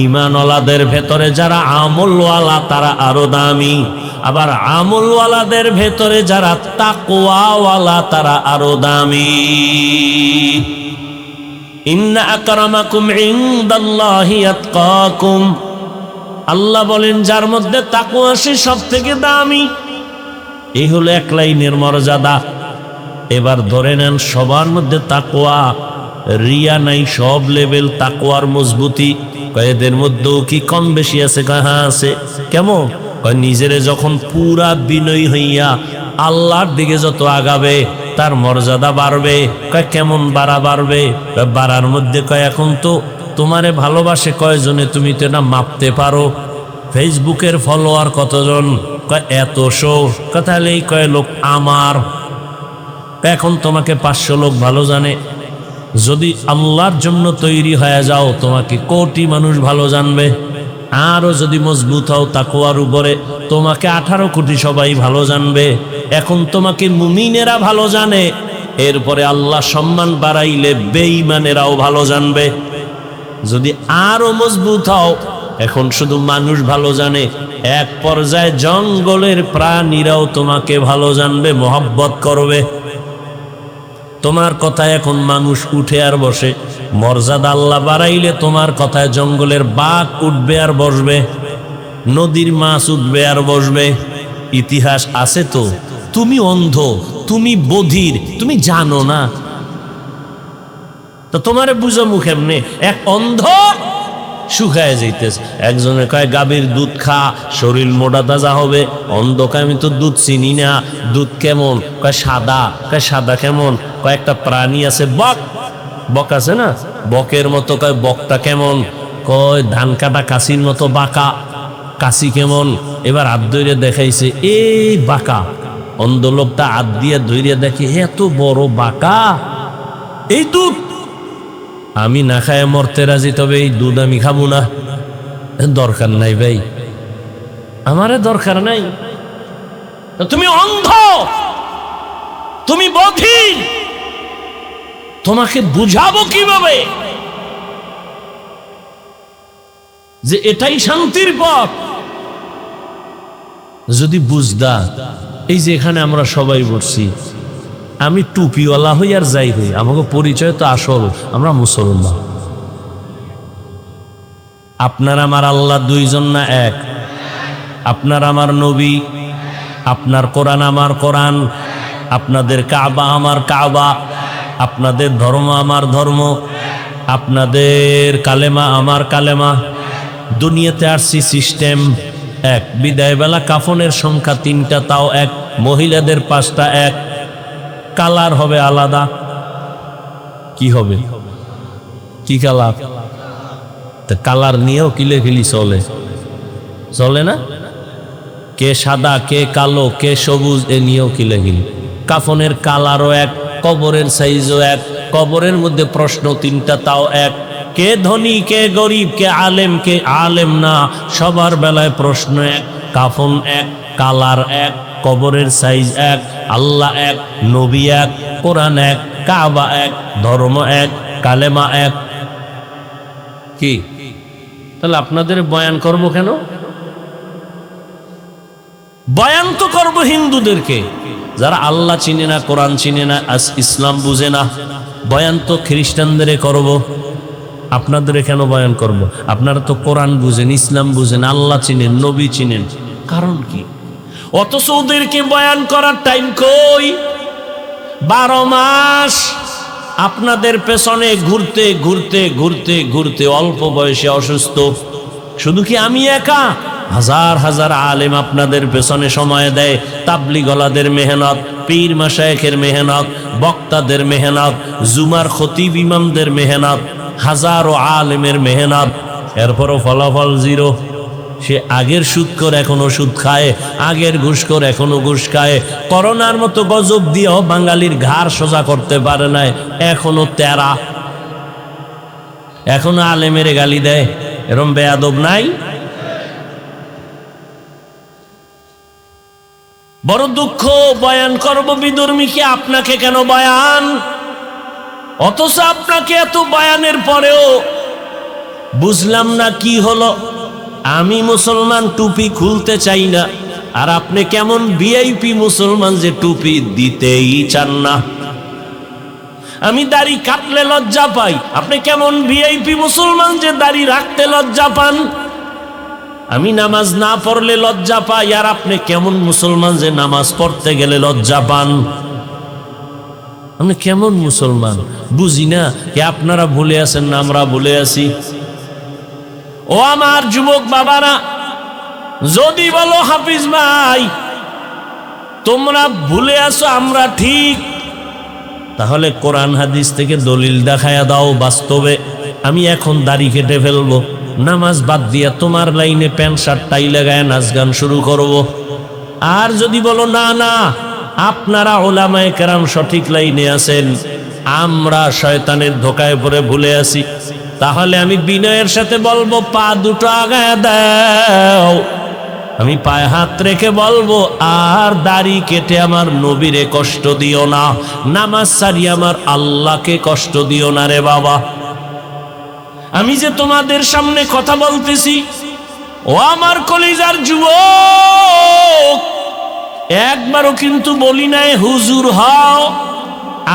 ঈমানওয়ালাদের ভেতরে যারা আমলওয়ালা তারা আরো দামি, আবার আমলওয়ালাদের ভেতরে যারা তাকওয়াওয়ালা তারা আরো দামি। ইন্না আকরামাকুম ইনদাল্লাহি আতকাকুম। আল্লাহ বলেন যার মধ্যে তাকওয়া সে সব থেকে দামি। এই হলো এক লাইনের মর্যাদা। এবার ধরে নেন সবার মধ্যে তাকওয়া, রিয়া নাই, সব লেভেল তাকওয়ার মজবুতি। এদের মধ্যেও কি কম বেশি আছে? হ্যাঁ আছে। কেমন? নিজেরে যখন পুরা বিনয়ী হইয়া আল্লাহর দিকে যত আগাবে তার মর্যাদা বাড়বে। কয় কেমন বাড়বে? বাড়ার মধ্যে কয় এখন তো তোমারে ভালোবাসে কয়জনে তুমি তো না মাপতে পারো। ফেসবুকের ফলোয়ার কতজন? কয় এতশো। তাহলে এই কয় লোক আমার। এখন তোমাকে 500 লোক ভালো জানে। যদি আল্লাহর জন্য তৈরি হয়ে যাও তোমাকে কোটি মানুষ ভালো জানবে। আরো যদি মজবুত হও তাকওয়ার উপরে তোমাকে 18 কোটি সবাই ভালো জানবে। এখন তোমাকে মুমিনেরা ভালো জানে, এরপরে আল্লাহ সম্মান বাড়াইলে বেঈমানেরাও ভালো জানবে। যদি আরো মজবুত হও এখন শুধু মানুষ ভালো জানে, এক পর্যায়ে জঙ্গলের প্রাণীরাও তোমাকে ভালো জানবে, মহব্বত করবে। তোমার কথায় এখন মানুষ উঠে আর বসে, মর্যাদা আল্লাহ বাড়াইলে তোমার কথায় জঙ্গলের বাঘ উঠবে আর বসবে, নদীর মাছ উঠবে আর বসবে। ইতিহাস আছে তো। তুমি অন্ধ, তুমি বধির, তুমি জানো না, তো তোমারে বুঝামু কেমনে? এক অন্ধ শুকায় যাইতেছে, একজনে কয় গাভীর দুধ খা, শরীর মোটা তাজা হবে। অন্ধ কয় আমি তো দুধ চিনি না, দুধ কেমন? কয় সাদা। কয় সাদা কেমন? কয়েকটা প্রাণী আছে, বক, বক আছে না, বকের মতো। কয় বকটা কেমন? কয় ধান কাটা কাশির মতো বাঁকা। কাশি কেমন? এবার হাত ধরে দেখাইছে, এই বাঁকা। অন্ধ লোকটা হাত দিয়ে ধরে দেখে এত বড় বাঁকা, এই দুধ আমি না খায় মরতে রাজি, তবে এই দুধ আমি খাবো না। দরকার নাই ভাই, আমারে দরকার নাই। তুমি অন্ধ, তুমি বধির, তোমাকে বুঝাবো কিভাবে যে এটাই শান্তির পথ? যদি বুঝদা, এই যে এখানে আমরা সবাই বসছি, আমি টুপিওয়ালা হই আর যাই হই, আমাকে পরিচয় তো আসল, আমরা মুসলমান। আপনার আমার আল্লাহ দুইজন না এক? আপনার আমার নবী, আপনার কোরআন আমার কোরআন, আপনাদের কাবা আমার কাবা, আপনাদের ধর্ম আমার ধর্ম, আপনাদের কালেমা আমার কালেমা। দুনিয়াতে আসছি সিস্টেম এক, বিদায় বেলা কাফনের সংখ্যা 3টা, তাও এক, মহিলাদের 5টা এক, কালার হবে আলাদা। কি হবে? কি কালার? তা কালার নিয়েও কিলেখিলি চলে, চলে না? কে সাদা, কে কালো, কে সবুজ, এ নিয়েও কিলেখিলি। কাফনের কালারও এক, কবরের সাইজও এক, কবরের মধ্যে প্রশ্ন 3টা, তাও এক। কে ধনী, কে গরিব, কে আলেম, কে আলেম না, সবার বেলায় প্রশ্ন এক, কাফন এক, কালার এক, কবরের সাইজ এক, আল্লাহ এক, নবী এক, কোরআন এক, কাবা এক, ধর্ম এক, কালেমা এক। কি তাহলে আপনাদের বয়ান করব কেন? বয়ান তো করবো হিন্দুদেরকে, যারা আল্লাহ চিনে না, কোরআন চিনে না, ইসলাম বুঝে না। বয়ান তো খ্রিস্টানদের করব, আপনাদের কেন বয়ান করব? আপনারা তো কোরআন বুঝেন, ইসলাম বুঝেন, আল্লাহ চিনেন, নবী চিনেন, কারণ কি? অথচ ওদেরকে বয়ান করার টাইম কই? 12 মাস আপনাদের পেছনে ঘুরতে ঘুরতে ঘুরতে ঘুরতে অল্প বয়সে অসুস্থ। শুধু কি আমি একা? হাজার হাজার আলেম আপনাদের পেছনে সময় দেয়। তাবলিগলাদের মেহনত, পীর মাশায়েখের মেহনত, বক্তাদের মেহনত, জুমার খতিব ইমামদের মেহনত, হাজারো আলেমের মেহনত, এরপরও ফলাফল জিরো। সে আগের সুদখোর এখনো সুদ খায়, আগের ঘুষখোর এখনো ঘুষ খায়। করোনার মতো গজব দিয়েও বাঙালির ঘাড় সোজা করতে পারে নাই, এখনো তেরা, এখনো আলেমের গালি দেয়। এরম বেয়াদব নাই? বড় দুঃখ। বয়ান করব বিধর্মীকে, আপনাকে কেন বয়ান? অথচ আপনাকে এত বয়ানের পরেও বুঝলাম না কি হলো। আমি মুসলমান, টুপি খুলতে চাই না, আর আপনি কেমন ভিআইপি মুসলমান যে টুপি দিতেই চান না। আমি দাড়ি কাটলে লজ্জা পাই, আপনি কেমন ভিআইপি মুসলমান যে দাড়ি রাখতে লজ্জা পান। আমি নামাজ না পড়লে লজ্জা পাই, আর আপনি কেমন মুসলমান যে নামাজ পড়তে গেলে লজ্জা পান। আপনি কেমন মুসলমান বুঝি না কি? আপনারা ভুলে আছেন না আমরা ভুলে আছি? ও আমার যুবক বাবারা, যদি বলো হাফিজ ভাই তোমরা ভুলে আসো আমরা ঠিক। তাহলে কোরআন হাদিস থেকে দলিল দেখায়া দাও বাস্তবে। আমি এখন দাড়ি কেটে ফেলবো, নামাজ বাদ দিয়া তোমার লাইনে প্যান্ট শার্ট টাই লাগায় নাচ গান শুরু করব। আর যদি বলো না না আপনারা ওলামায়ে কেরাম সঠিক লাইনে আছেন, আমরা শয়তানের ধোকায় পড়ে ভুলে আছি, তাহলে আমি বিনয়ের সাথে বলবো পা দুটো আগায় দাও। আমি পায়ে হাত রেখে বলবো আর দাড়ি কেটে আমার নবীরে কষ্ট দিও না, নামাজ সারি আমার আল্লাহকে কষ্ট দিও না রে বাবা। আমি যে তোমাদের সামনে কথা বলতেছি, ও আমার কলিজার যুবক, একবারও কিন্তু বলি নাই হুজুর হও,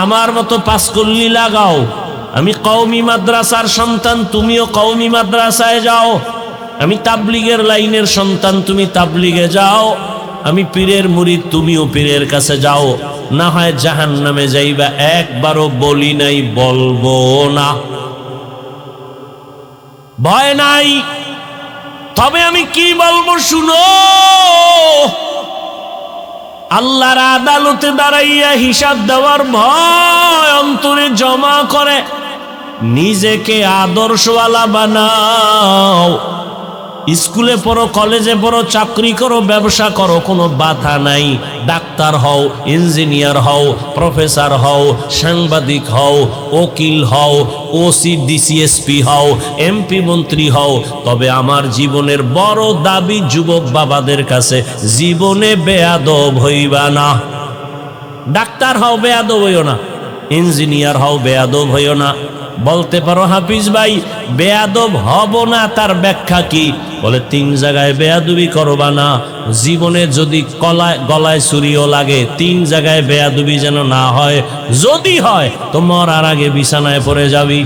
আমার মতো পাঁচকল্লি লাগাও। আমি কওমি মাদ্রাসার সন্তান, তুমিও কওমি মাদ্রাসায় যাও। আমি তাবলিগের লাইনের সন্তান, তুমি তাবলিগে যাও। আমি পীরের মুরিদ, তুমিও পীরের কাছে যাও। না হয় জাহান্নামে যাইবা। একবারও বলি নাই, বলবো না, ভয় নাই। তবে আমি কি বলবো শুনো। আল্লাহর আদালতে দাঁড়াইয়া হিসাব দেওয়ার ভয় অন্তরে জমা করে নিজেকে আদর্শওয়ালা বানাও। স্কুলে পড়ো, কলেজে পড়ো, চাকরি করো, ব্যবসা করো, কোনো বাধা নাই। ডাক্তার হও, ইঞ্জিনিয়ার হও, প্রফেসর হও, সাংবাদিক হও, উকিল হও, ওসি ডিসিএসপি হও, এমপি মন্ত্রী হও। তবে আমার জীবনের বড় দাবি যুবক বাবাদের কাছে, জীবনে বেয়াদব হইবা না। ডাক্তার হও, বেয়াদব হইও না। ইঞ্জিনিয়ার হও, বেয়াদব হইও না। বলতে পারো হাফিজ ভাই বেয়াদব হব না, তার ব্যাখ্যা কি? বলে 3 জায়গায় বেয়াদবি করবা না। জীবনে যদি গলায় ছুরিও লাগে, 3 জায়গায় বেয়াদবি যেন না হয়। যদি হয় তো মরার আগে বিছানায় পড়ে যাবি।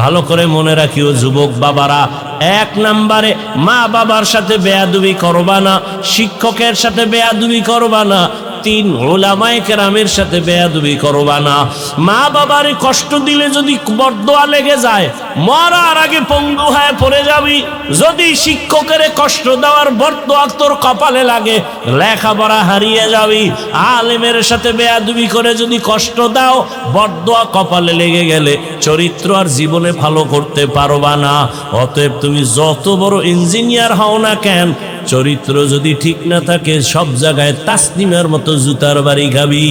ভালো করে মনে রাখিও যুবক বাবারা, 1 নম্বরে মা বাবার সাথে বেয়াদবি করবা না, শিক্ষকের সাথে বেয়াদবি করবা না, 3 উলামায়ে কেরামের সাথে বেয়াদবি করবা না। মা বাবারে কষ্ট দিলে যদি বরদোয়া লেগে যায়, মরার আগে পঙ্গু হয়ে পড়ে যাবি। যদি শিক্ষকের কষ্ট দেওয়ার বরদোয়া তোর কপালে লাগে, লেখাপড়া হারিয়ে যাবি। আলেমের সাথে বেয়াদবি করে যদি কষ্ট দাও, বরদোয়া কপালে লেগে গেলে চরিত্র আর জীবনে ভালো করতে পারবা না। অতএব তুমি যত বড় ইঞ্জিনিয়ার হও না কেন, চরিত্র যদি ঠিক না থাকে, সব জায়গায় তাসনিমের মতো জুতার বাড়ি খাবি।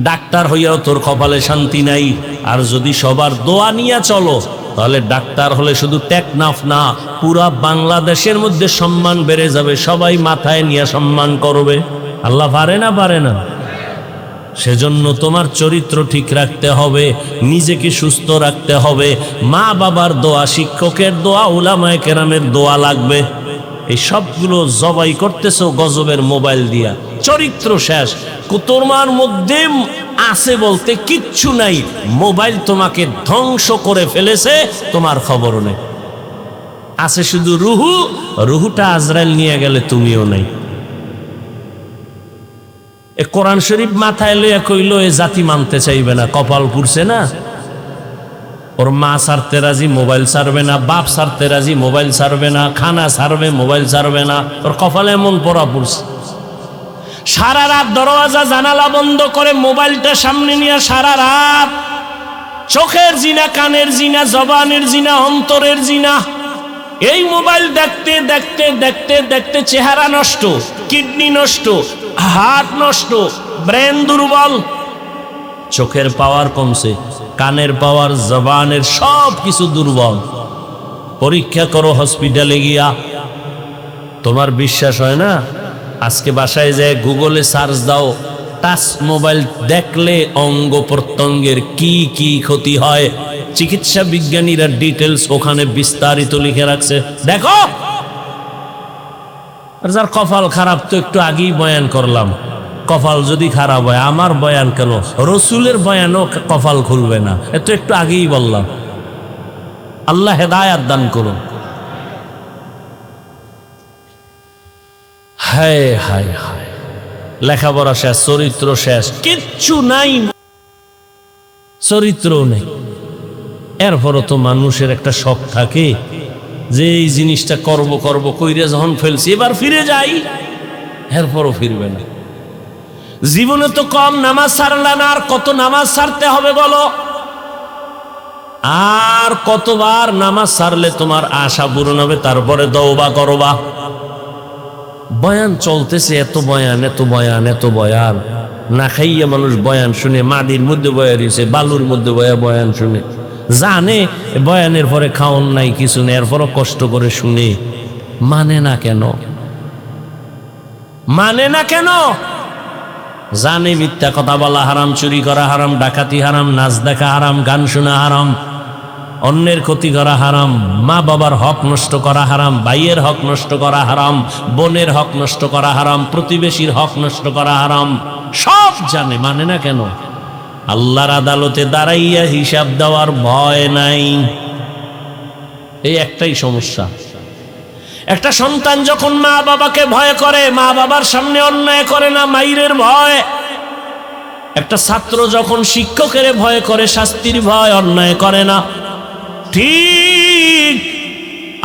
ডাক্তার হইয়াও তোর কপালে শান্তি নাই। আর যদি সবার দোয়া নিয়ে চলো, তাহলে ডাক্তার হলে শুধু টেকনাফ না, পুরা বাংলাদেশের মধ্যে সম্মান বেড়ে যাবে। সবাই মাথায় নিয়ে সম্মান করবে। আল্লাহ পারে না? পারে না? সেজন্য তোমার চরিত্র ঠিক রাখতে হবে, নিজেকে সুস্থ রাখতে হবে। মা বাবার দোয়া, শিক্ষকের দোয়া, উলামায়ে কেরামের দোয়া লাগবে। এই সবগুলো জবাই করতেছো গজবের মোবাইল দিয়া। চরিত্র শেষ। তোমার মধ্যে আছে বলতে কিচ্ছু নাই। মোবাইল তোমাকে ধ্বংস করে ফেলেছে, তোমার খবর নেই। আছে শুধু রুহু, রুহুটা আজরাইল নিয়ে গেলে তুমিও নাই। এ কোরআন শরীফ মাথায় লইয়া কইল এ জাতি মানতে চাইবে না, কপাল পুড়ছে না। ওর মা ছাড়তে রাজি, মোবাইল ছাড়বে না। বাপ ছাড়তে রাজি, মোবাইল ছাড়বে না। খানা ছাড়বে, মোবাইল ছাড়বে না। ওর কপালে এমন পড়া পড়ছে। সারা রাত দরওয়াজা জানালা বন্ধ করে মোবাইলটা সামনে নিয়ে সারা রাত চোখের জিনা, কানের জিনা, জবানের জিনা, অন্তরের জিনা। এই মোবাইল দেখতে দেখতে দেখতে দেখতে চেহারা নষ্ট, কিডনি নষ্ট, হার্ট নষ্ট, ব্রেন দুর্বল, চোখের পাওয়ার কমছে, কানের পাওয়ার, জবানের সব কিছু দুর্বল। পরীক্ষা করো হসপিটালে গিয়া। তোমার বিশ্বাস হয় না? আজকে বাসায় যায় গুগলে সার্চ দাও, টাচ মোবাইল দেখলে অঙ্গ প্রত্যঙ্গের কি কি ক্ষতি হয়, চিকিৎসা বিজ্ঞানীরা ডিটেলস ওখানে বিস্তারিত লিখে রাখছে। দেখো। আর যার কপাল খারাপ তো একটু আগেই বয়ান করলাম। কপাল যদি খারাপ হয়, আমার বয়ান কেন, রসুলের বয়ানও কপাল খুলবে না, এত একটু আগেই বললাম। আল্লাহ হেদায়াত দান করুন। হায় হায় হায়, লেখাপড়া শেষ, চরিত্র শেষ, কিচ্ছু নাই, চরিত্রও নেই। এরপরও তো মানুষের একটা শখ থাকে যে এই জিনিসটা করব করব কইরা যখন ফেলছি এবার ফিরে যাই। এরপরও ফিরবে না। জীবনে তো কম নামাজ ছাড়লা না, আর কত নামাজ ছাড়তে হবে বলো? আর কতবার নামাজ ছাড়লে তোমার আশা পূরণ হবে? তারপরে তওবা করবা। বয়ান চলতেছে, এত বয়ান, এত বয়ান, এত বয়ান। না খাইয়া মানুষ বয়ান শুনে, মাটির মধ্যে বয়া রয়েছে, বালুর মধ্যে বয়ান শুনে, জানে বয়ানের পরে খাওন নাই, কিছু নেই, এরপরও কষ্ট করে শুনে। মানে না কেন? মানে না কেন? জানে মিথ্যা কথা বলা হারাম, চুরি করা হারাম, ডাকাতি হারাম, নাচ দেখা হারাম, গান শোনা হারাম, অন্যের ক্ষতি করা হারাম, মা বাবার হক নষ্ট করা হারাম, ভাইয়ের হক নষ্ট করা হারাম, বোনের হক নষ্ট করা হারাম, প্রতিবেশীর হক নষ্ট করা হারাম। সব জানে, মানে না কেন? আল্লাহর আদালতে দাঁড়াইয়া হিসাব দেওয়ার ভয় নাই। এই একটাই সমস্যা। একটা সন্তান যখন মা বাবাকে ভয় করে, মা বাবার সামনে অন্যায় করে না, মাইরের ভয়। একটা ছাত্র যখন শিক্ষকের ভয় করে, শাস্তির ভয়, অন্যায় করে না। ঠিক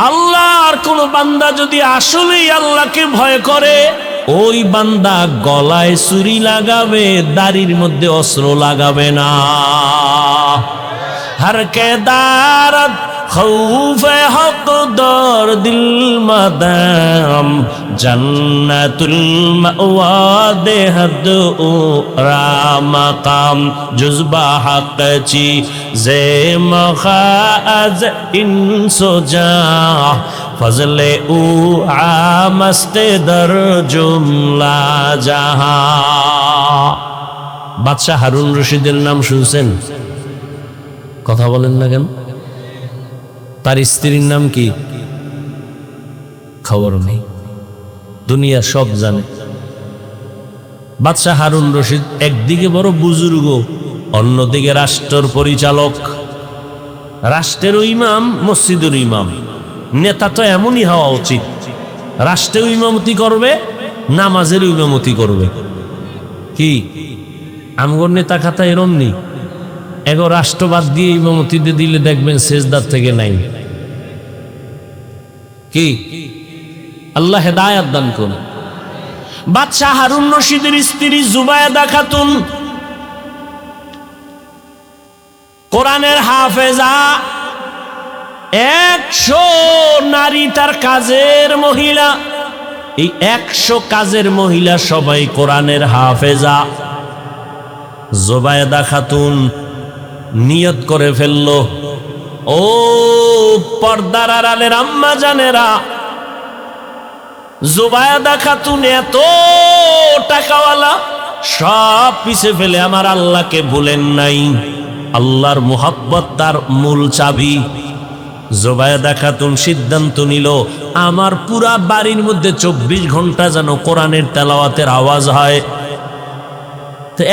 আল্লাহর কোন বান্দা যদি আসলেই আল্লাহকে ভয় করে, ওই বান্দা গলায় ছুরি লাগাবে, দাড়ির মধ্যে অস্ত্র লাগাবে না। হর কে দারদ খৌফে হক দর দিল মাদাম, জন্নতুল মাওয়া দেহদ ও রামাকাম, জুজবা হক চি জে মখাজ ইনসোজা, ফজলে উ আমস্তে দর জুমলা জাহা। বাদশাহ হারুন রশিদের নাম শুনছেন? কথা বলেন না কেন? তার স্ত্রীর নাম কি? খবর নেই, দুনিয়া সব জানে। বাদশাহ হারুন রশিদ একদিকে বড় বুজুর্গ, অন্যদিকে রাষ্ট্রের পরিচালক, রাষ্ট্রেরও ইমাম, মসজিদের ইমাম। নেতা তো এমনই হওয়া উচিত, রাষ্ট্রেও ইমামতি করবে, নামাজের ইমামতি করবে। কি আমগর নেতা খাতা এরম নেই? এগো রাষ্ট্রবাদ দিয়ে ইমামতিতে দিলে দেখবেন সেজদার থেকে নাই। কি আল্লাহ হেদায়াত দান করুন। বাদশাহ হারুন রশিদের স্ত্রী জুবায়েদা খাতুন কোরআনের হাফেজা, 100 নারী তার কাজের মহিলা। এই 100 কাজের মহিলা সবাই কোরআনের হাফেজা। জুবায়েদা খাতুন নিয়ত করে ফেলল, ও পর্দার আড়ালের আম্মা জানেরা, জুবায়েদা খাতুন এত টাকাওয়ালা, সব পিছে ফেলে আমার আল্লাহকে ভুলেন নাই। আল্লাহর মুহাব্বত তার মূল চাবি। জুবায়েদা খাতুন সিদ্ধান্ত নিল, আমার পুরা বাড়ির মধ্যে 24 ঘন্টা যেন কোরআনের তেলাওয়াতের আওয়াজ হয়।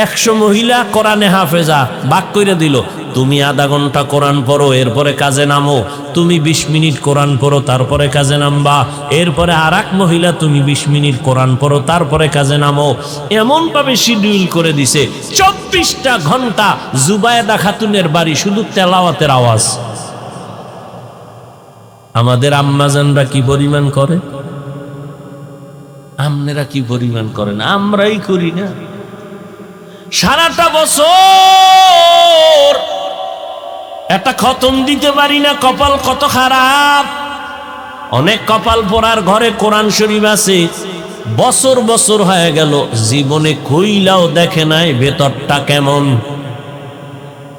100 মহিলা কোরআনে হাফেজা ভাগ করে দিল, তুমি আধা ঘন্টা কোরআন পড়ো, এরপরে কাজে নামো। তুমি 20 মিনিট কোরআন পড়ো, তারপরে কাজে নামবা। এরপরে আরেক মহিলা, তুমি 20 মিনিট কোরআন পড়ো, তারপরে কাজে নামো। এমন ভাবে শিডিউল করে দিছে, 24টা ঘন্টা জুবায়েদা খাতুনের বাড়ি শুধু তেলাওয়াতের আওয়াজ। আমাদের আম্মাজানরা কি পরিমাণ করে, আপনারা কি পরিমাণ করেন? আমরাই করি না। সারাটা বছর একটা খতম দিতে পারি না, কপাল কত খারাপ। অনেক কপাল পোড়ার ঘরে কোরআন শরীফ আছে, বছর বছর হয়ে গেল, জীবনে খুইলাও দেখে নাই ভেতরটা কেমন।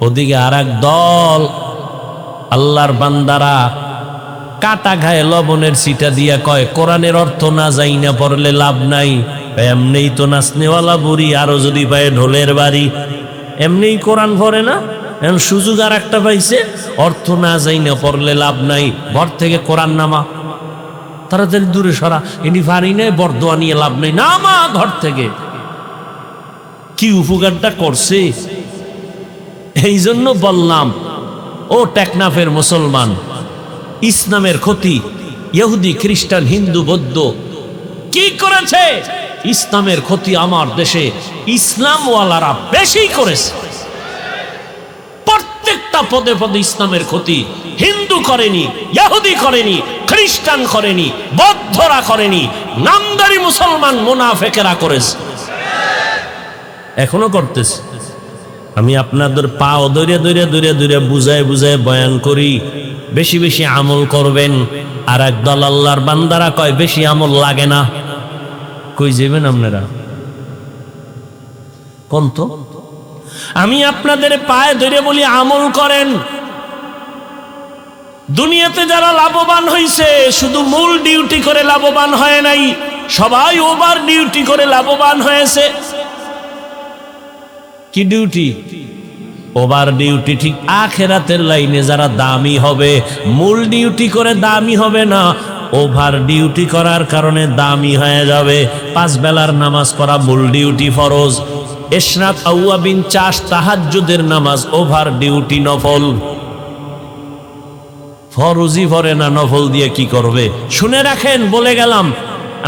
ওদিকে আর এক দল আল্লাহর বান্দারা কাটা ঘায়ে লবণের ছিটা দিয়া কয়, কোরআনের অর্থ না যাই না পড়লে লাভ নাই। এমনিই তো নাচনেওয়ালা বুড়ি, আরো যদি পায় ঢোলের বাড়ি। এমনিই কোরআন পড়ে না, এখন সুযোগ আর একটা পাইছে, অর্থ না যাই না পড়লে লাভ নাই, ঘর থেকে কোরআন নামা, তাড়াতাড়ি দূরে সরা, এনি পারি নাই, বরদোয়া নিয়ে লাভ নেই, নামা ঘর থেকে। কি উপকারটা করছে? এই জন্য বললাম, ও টেকনাফের মুসলমান, ইসলামের ক্ষতি ইহুদি, খ্রিস্টান, হিন্দু, বৌদ্ধ কি করেছে? ইসলামের ক্ষতি আমার দেশে ইসলামওয়ালারা বেশি করেছে। প্রত্যেকটা প্রত্যেকটা পদে পদে ইসলামের ক্ষতি। হিন্দু করেনি, ইহুদি করেনি, খ্রিস্টান করেনি, বৌদ্ধরা করেনি, নামদারি মুসলমান মুনাফিকেরা করেছে, এখনো করতেছে। আমি আপনাদের পাও ধরে ধরে ধরে ধরে বুঝায় বুঝায় বয়ান করি, বেশি বেশি আমল করবেন। আর একদল আল্লাহর বান্দারা কয় বেশি আমল লাগে না। কই যাবেন আপনারা কোন তো? আমি আপনাদের পায়ে ধরে বলি আমল করেন। দুনিয়াতে যারা লাভবান হয়েছে শুধু মূল ডিউটি করে লাভবান হয় নাই, সবাই ওভার ডিউটি করে লাভবান হয়েছে। কি ডিউটি? Over duty. ঠিক আখিরাতের লাইনে যারা দামি হবে, মূল ডিউটি করে দামি হবে না, ওভার ডিউটি করার কারণে দামি হয়ে যাবে। 5 বেলার নামাজ পড়া মূল ডিউটি ফরজ, ইশরাক আওয়াবিন চাষ তাহাজ্জুদের নামাজ ওভার ডিউটি নফল। ফরজই পড়ে না, নফল দিয়ে কি করবে? শুনে রাখেন, বলে গেলাম।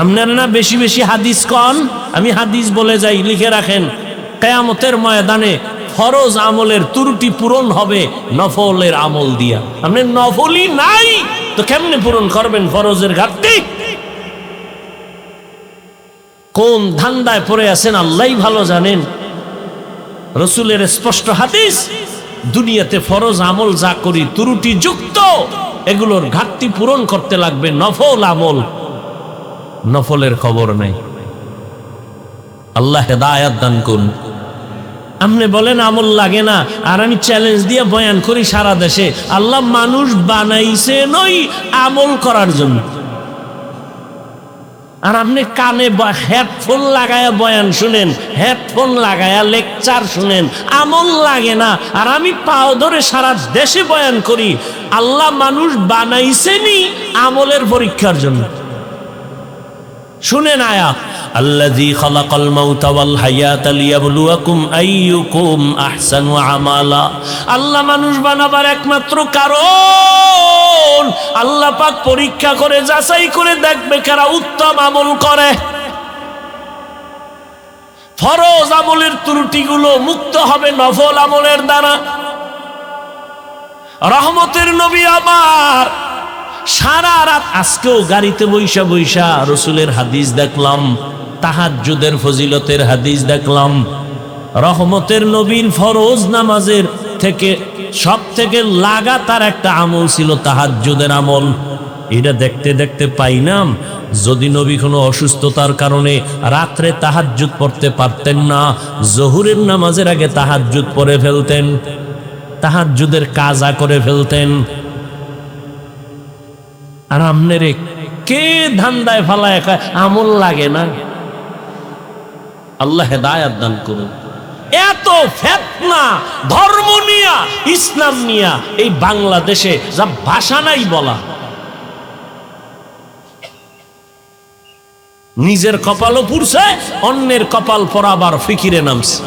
আপনারা না বেশি বেশি হাদিস কন, আমি হাদিস বলে যাই, লিখে রাখেন। কিয়ামতের ময়দানে ফরজ আমলের ত্রুটি পূরণ হবে নফলের আমল দিয়া। আপনি নফলই নাই তো কেমনে পূরণ করবেন ফরজের ঘাটতি? কোন ধান্দায় পড়ে আছেন আল্লাহই ভালো জানেন। রাসূলের স্পষ্ট হাদিস, দুনিয়াতে ফরজ আমল যা করি ত্রুটি যুক্ত, এগুলোর ঘাটতি পূরণ করতে লাগবে নফল আমল। নফলের খবর নাই। আল্লাহ হেদায়েত দান করুন। আপনি বলেন আমল লাগে না, আর আমি চ্যালেঞ্জ দিয়ে বয়ান করি সারা দেশে, আল্লাহ মানুষ বানাইছে নই আমল করার জন্য। আর আপনি কানে হেডফোন লাগায়া বয়ান শুনেন, হেডফোন লাগায়া লেকচার শুনেন, আমল লাগে না। আর আমি পাও ধরে সারা দেশে বয়ান করি, আল্লাহ মানুষ বানাইছেনি আমলের পরীক্ষার জন্য। শুনেন আয়াত, আল্লাযী খালাকাল মাউতা ওয়াল হায়াতা লিয়াবলুয়াকুম আইয়ুকুম আহসানু আমালা। আল্লাহ মানুষ বানাবার একমাত্র কারণ আল্লাহ পাক পরীক্ষা করে যাচাই করে দেখবে কারা উত্তম আমল করে। ফরজ আমলের ত্রুটিগুলো মুক্ত হবে নফল আমলের দ্বারা। রহমতের নবী আবার সারা রাত, আজকেও গাড়িতে বৈশা বৈশা রসুলের হাদিস দেখলাম, তাহাজ্জুদের ফজিলতের হাদিস দেখলাম। রহমতের নবীর ফরজ নামাজের থেকে সব থেকে লাগাতার একটা আমল ছিল তাহাজ্জুদের আমল। এটা দেখতে দেখতে পাইলাম, যদি নবী কোনো অসুস্থতার কারণে রাত্রে তাহাজ্জুদ পড়তে পারতেন না, জোহরের নামাজের আগে তাহাজ্জুদ পড়ে ফেলতেন, তাহাজ্জুদের কাজা করে ফেলতেন। আর আমনেরে কে ধান্দায় ফালায় খায় আমল লাগে না? আল্লাহ হেদায়েত দান করুন। এত ফিতনা ধর্ম নিয়া, ইসলাম নিয়া এই বাংলাদেশে যা ভাষা নাই বলা। নিজের কপালও পুড়ছে, অন্যের কপাল পরাবার ফিকিরে নামছে।